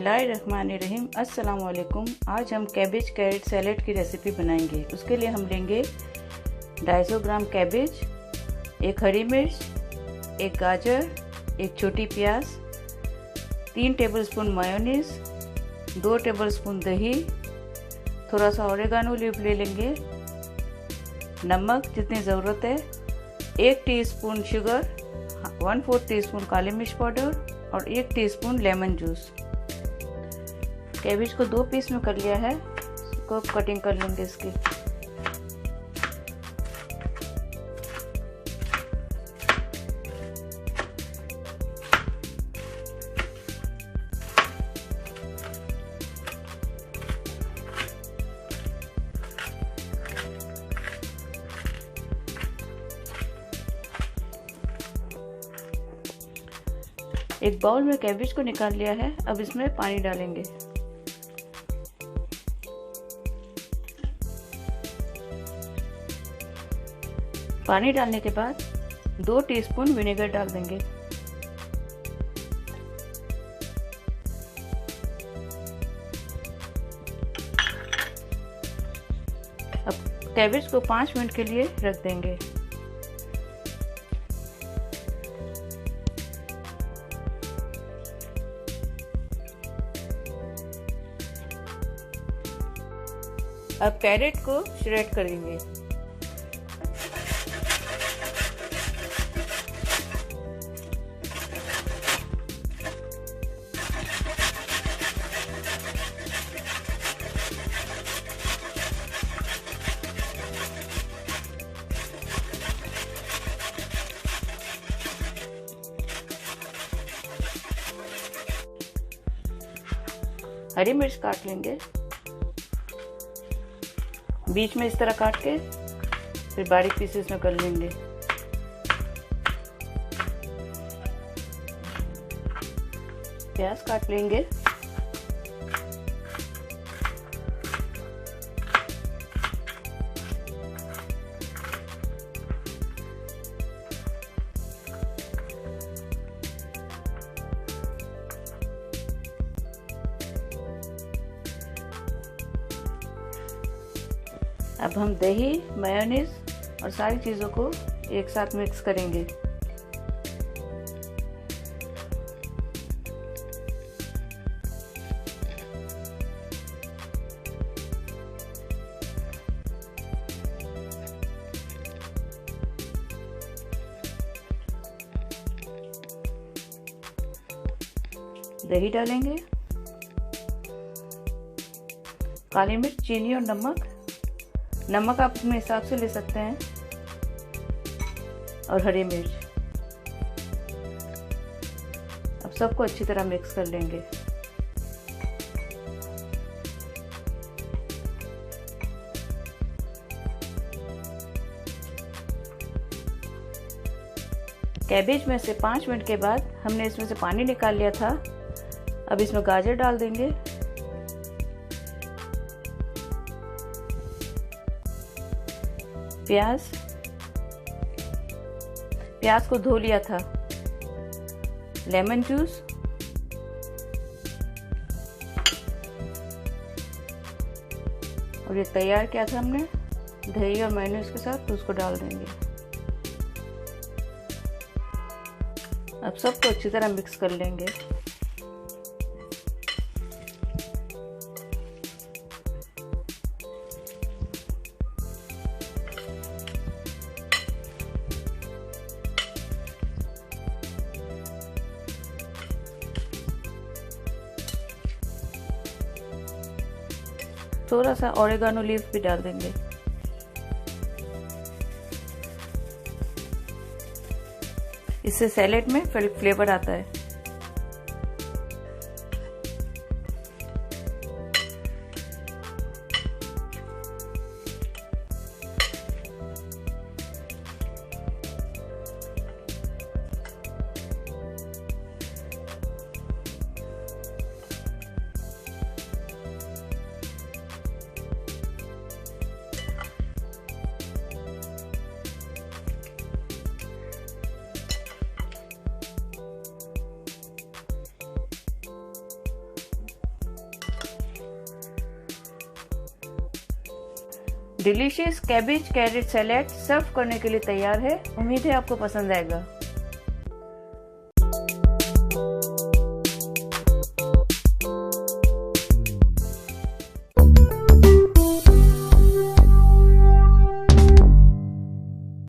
बिस्मिल्लाहिर्रहमानिर्रहीम। अस्सलाम वालेकुम। आज हम कैबेज कैरेट सैलेड की रेसिपी बनाएंगे। उसके लिए हम लेंगे 250 ग्राम कैबेज, एक हरी मिर्च, एक गाजर, एक छोटी प्याज, 3 टेबलस्पून मेयोनीज, 2 टेबलस्पून दही, थोड़ा सा ओरेगानो लीफ ले लेंगे, नमक जितनी ज़रूरत है, 1 टीस्पून शुगर, 1/4 टीस्पून काली मिर्च पाउडर और 1 टीस्पून लेमन जूस। कैबेज को 2 पीस में कर लिया है, इसको कटिंग कर लेंगे इसकी। एक बाउल में कैबेज को निकाल लिया है। अब इसमें पानी डालेंगे। पानी डालने के बाद 2 टीस्पून विनेगर डाल देंगे। अब कैबेज को 5 मिनट के लिए रख देंगे। अब कैरेट को श्रेड करेंगे। हरी मिर्च काट लेंगे, बीच में इस तरह काट के फिर बारीक पीसेस में कर लेंगे। प्याज काट लेंगे। अब हम दही, मेयोनीज और सारी चीज़ों को एक साथ मिक्स करेंगे। दही डालेंगे, काली मिर्च, चीनी और नमक आप अपने हिसाब से ले सकते हैं, और हरी मिर्च। अब सबको अच्छी तरह मिक्स कर लेंगे। कैबेज में से 5 मिनट के बाद हमने इसमें से पानी निकाल लिया था। अब इसमें गाजर डाल देंगे, प्याज को धो लिया था, लेमन जूस, और ये तैयार किया था हमने दही और मेयोनीज के साथ, तो उसको डाल देंगे। अब सबको अच्छी तरह मिक्स कर लेंगे। थोड़ा सा ओरेगानो लीफ भी डाल देंगे। इससे सैलेड में फ्लेवर आता है। डिलीशियस कैबेज कैरेट सैलेड सर्व करने के लिए तैयार है। उम्मीद है आपको पसंद आएगा।